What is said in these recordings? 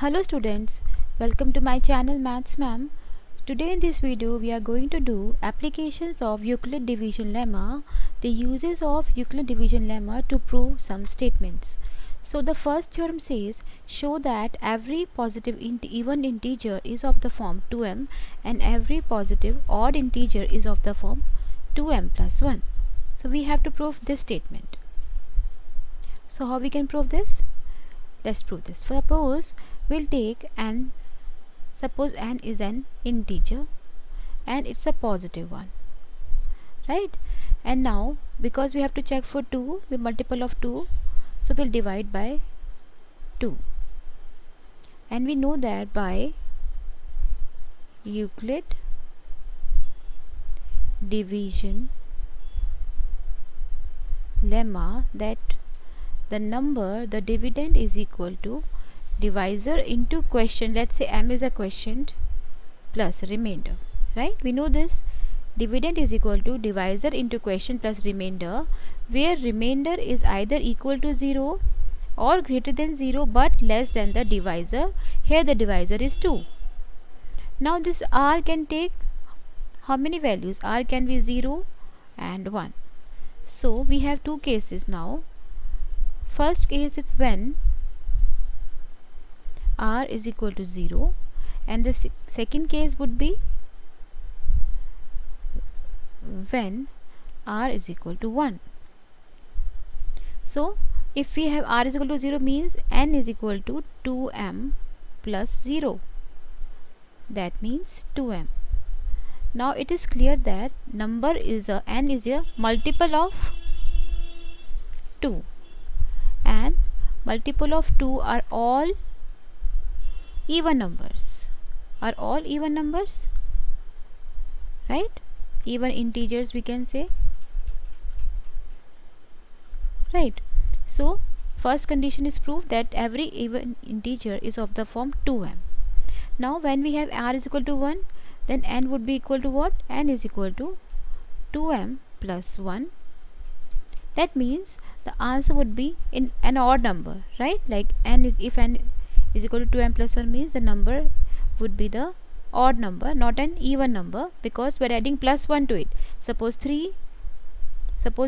Hello students, welcome to my channel Maths Ma'am. Today in this video we are going to do applications of Euclid division lemma, the uses of Euclid division lemma to prove some statements. So the first theorem says, show that every positive even integer is of the form 2m and every positive odd integer is of the form 2m plus 1. So we have to prove this statement. So how we can prove this? Let's prove this. Suppose we'll take n. Suppose n is an integer and it's a positive one, right? And now because we have to check for 2, we multiple of 2, so we'll divide by 2. And we know that by Euclid division lemma that the dividend is equal to divisor into quotient. Let's say m is a quotient plus remainder, right? We know this dividend is equal to divisor into quotient plus remainder, where remainder is either equal to 0 or greater than 0 but less than the divisor. Here the divisor is 2. Now this r can take how many values? R can be 0 and 1. So we have two cases now. First case is when r is equal to 0, and the second case would be when r is equal to 1. So if we have r is equal to 0 means n is equal to 2m plus 0, that means 2m. Now it is clear that n is a multiple of 2 and multiple of 2 are all even numbers, right? Even integers we can say, right? So first condition is proved that every even integer is of the form 2m. Now when we have r is equal to 1, then n would be equal to what? N is equal to 2m plus 1. That means the answer would be in an odd number, right? Like if n is equal to 2m plus 1 means the number would be the odd number, not an even number, because we're adding plus 1 to it. Suppose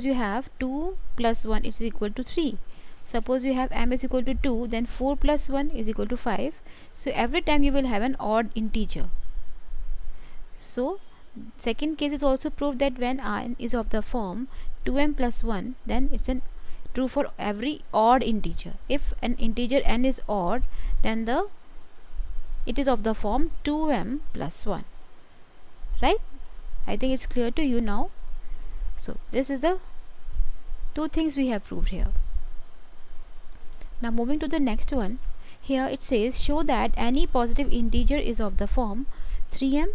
you have 2 plus 1 is equal to 3. Suppose you have m is equal to 2, then 4 plus 1 is equal to 5. So every time you will have an odd integer. So second case is also proved that when n is of the form 2m plus 1, then it's true for every odd integer. If an integer n is odd, then it is of the form 2m plus 1, right? I think it's clear to you now. So this is the two things we have proved here. Now moving to the next one. Here it says, show that any positive integer is of the form 3m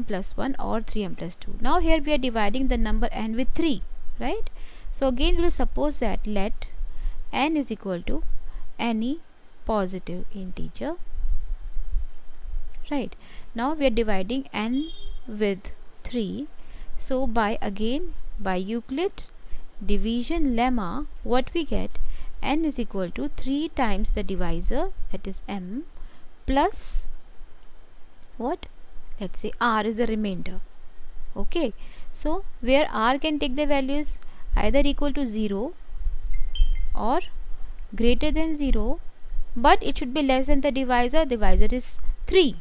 plus 1 or 3m plus 2. Now here we are dividing the number n with 3, right? So again we will suppose that let n is equal to any positive integer, right? Now we are dividing n with 3. So by Euclid division lemma, what we get? N is equal to 3 times the divisor, that is m, plus what? Let's say r is a remainder. Okay, so where r can take the values either equal to 0 or greater than 0, but it should be less than the divisor. Divisor is 3.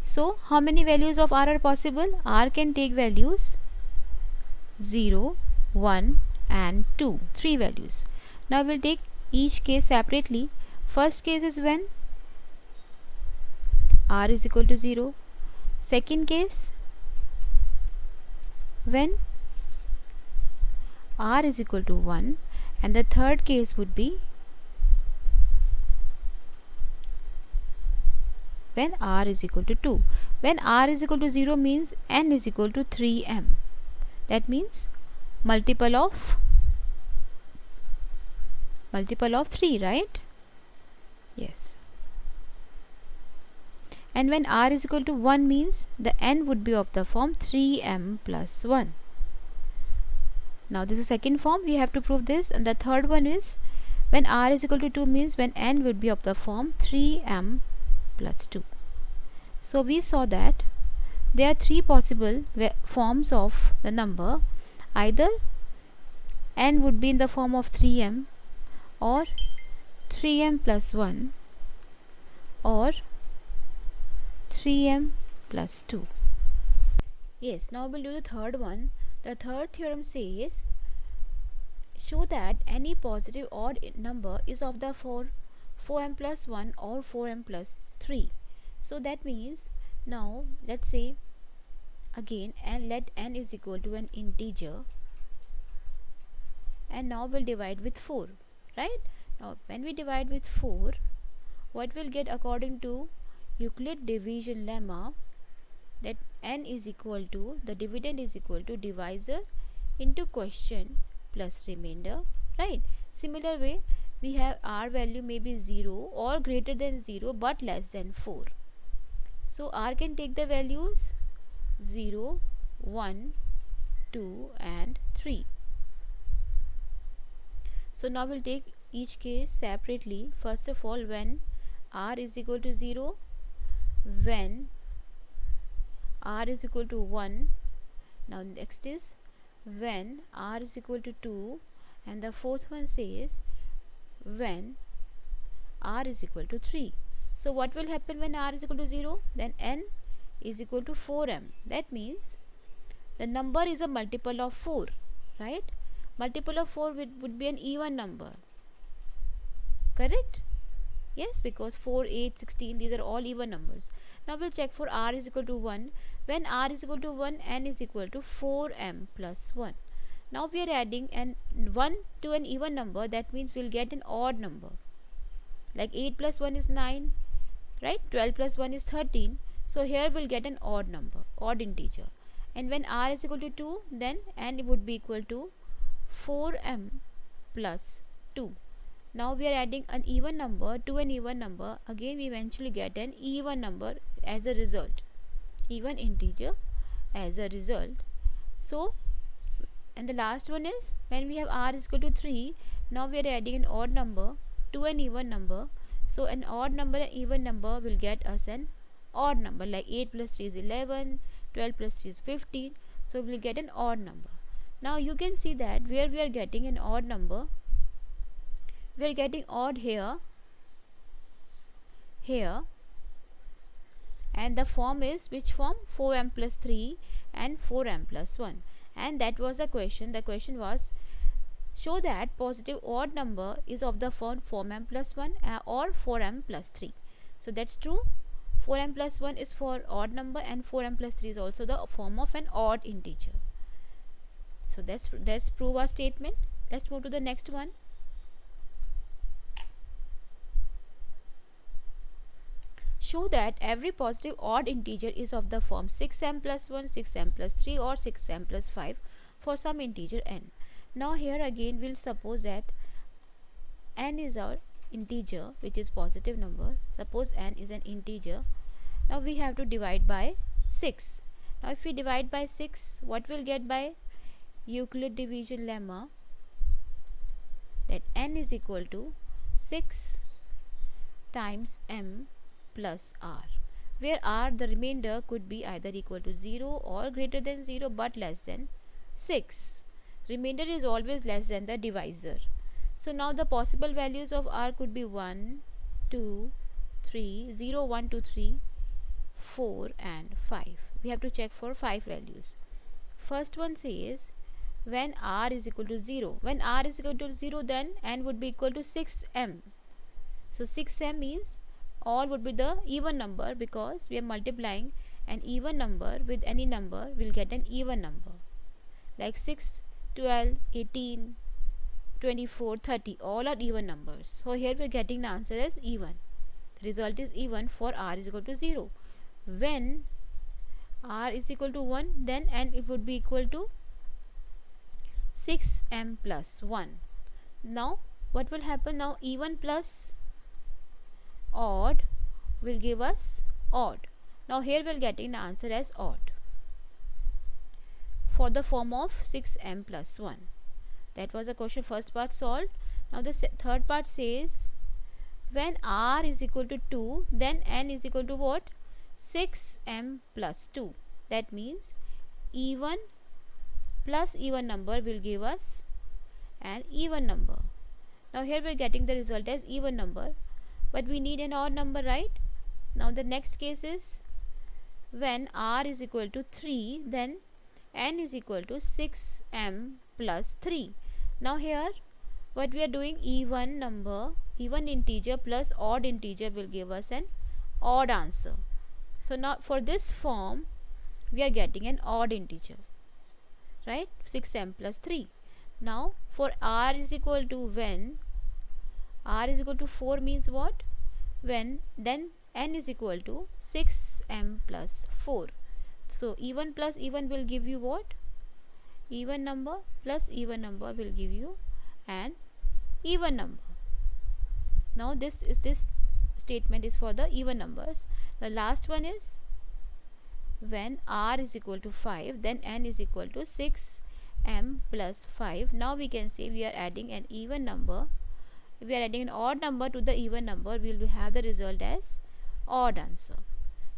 So how many values of r are possible? R can take values 0, 1 and 2, 3 values. Now we'll take each case separately. First case is when r is equal to 0. Second case, when r is equal to 1, and the third case would be when r is equal to 2. When r is equal to 0 means n is equal to 3m. That means multiple of 3, right? Yes. And when r is equal to 1 means the n would be of the form 3m plus 1. Now this is second form, we have to prove this. And the third one is When r is equal to 2 means when n would be of the form 3m plus 2. So we saw that there are three possible forms of the number. Either n would be in the form of 3m, or 3m plus 1, or 3m plus 2. Yes, now we'll do the third one. The third theorem says, show that any positive odd number is of the 4m plus 1 or 4m plus 3. So that means, now let's say again, and let n is equal to an integer, and now we'll divide with 4, right? Now when we divide with 4, what we'll get according to Euclid division lemma, that n is equal to, the dividend is equal to divisor into quotient plus remainder, right? Similar way, we have r value may be 0 or greater than 0 but less than 4. So r can take the values 0, 1, 2 and 3. So now we'll take each case separately. First of all, when r is equal to 0, when r is equal to 1. Now next is when r is equal to 2, and the fourth one says when r is equal to 3. So what will happen when r is equal to 0? Then n is equal to 4m. That means the number is a multiple of 4, right? Multiple of 4 would be an even number, correct? Yes, because 4, 8, 16, these are all even numbers. Now we'll check for r is equal to 1. When r is equal to 1, n is equal to 4m plus 1. Now we are adding an 1 to an even number, that means we'll get an odd number. Like 8 plus 1 is 9, right? 12 plus 1 is 13. So here we'll get an odd number, odd integer. And when r is equal to 2, then n would be equal to 4m plus 2. Now we are adding an even number to an even number. Again we eventually get an even number as a result, even integer as a result. So, and the last one is when we have r is equal to 3. Now we are adding an odd number to an even number. So an odd number and even number will get us an odd number, like 8 plus 3 is 11, 12 plus 3 is 15. So we will get an odd number. Now you can see that where we are getting an odd number, we are getting odd here, here, and the form is which form? 4m plus 3 and 4m plus 1. And that was the question. The question was, show that positive odd number is of the form 4m plus 1 or 4m plus 3. So that's true. 4m plus 1 is for odd number, and 4m plus 3 is also the form of an odd integer. So let's prove our statement. Let's move to the next one. Show that every positive odd integer is of the form 6m plus 1, 6m plus 3 or 6m plus 5 for some integer n. Now here again we'll suppose that n is our integer, which is positive number. Suppose n is an integer. Now we have to divide by 6. Now if we divide by 6, what we'll get by Euclid division lemma? That n is equal to 6 times m plus r, where r, the remainder, could be either equal to 0 or greater than 0 but less than 6. Remainder is always less than the divisor. So now the possible values of r could be 1, 2, 3, 0, 1, 2, 3, 4 and 5. We have to check for 5 values. First one says when r is equal to 0. When r is equal to 0, then n would be equal to 6m. So 6m means all would be the even number, because we are multiplying an even number with any number, we'll get an even number. Like 6, 12, 18, 24, 30, all are even numbers. So here we are getting the answer as even. The result is even for r is equal to 0. When r is equal to 1, then n it would be equal to 6m plus 1. Now what will happen? Now even plus odd will give us odd. Now here we are getting the answer as odd for the form of 6m plus 1. That was the question, first part solved. Now the third part says when r is equal to 2, then n is equal to what? 6m plus 2. That means even plus even number will give us an even number. Now here we are getting the result as even number, but we need an odd number, right? Now the next case is when r is equal to 3, then n is equal to 6m plus 3. Now here what we are doing, even number, even integer plus odd integer will give us an odd answer. So now for this form we are getting an odd integer, right? 6m plus 3. Now for r is equal to, when r is equal to 4 means what? When then n is equal to 6m plus 4. So even plus even will give you what? Even number plus even number will give you an even number. Now this statement is for the even numbers. The last one is when r is equal to 5, then n is equal to 6m plus 5. Now we can say we are adding an even number. If we are adding an odd number to the even number, we will have the result as odd answer.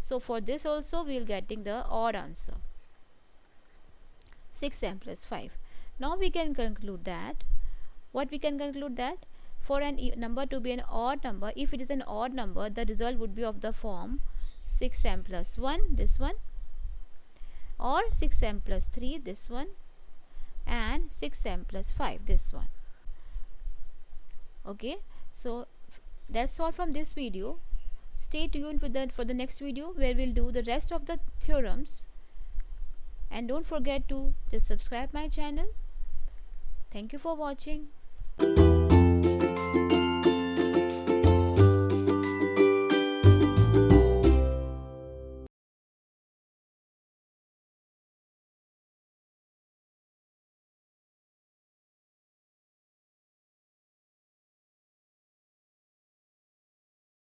So for this also we will getting the odd answer, 6m plus 5. Now we can conclude that, what we can conclude, that for an number to be an odd number, if it is an odd number, the result would be of the form 6m plus 1, this one, or 6m plus 3, this one, and 6m plus 5, this one. Okay, so that's all from this video. Stay tuned for the next video where we'll do the rest of the theorems, and don't forget to just subscribe my channel. Thank you for watching.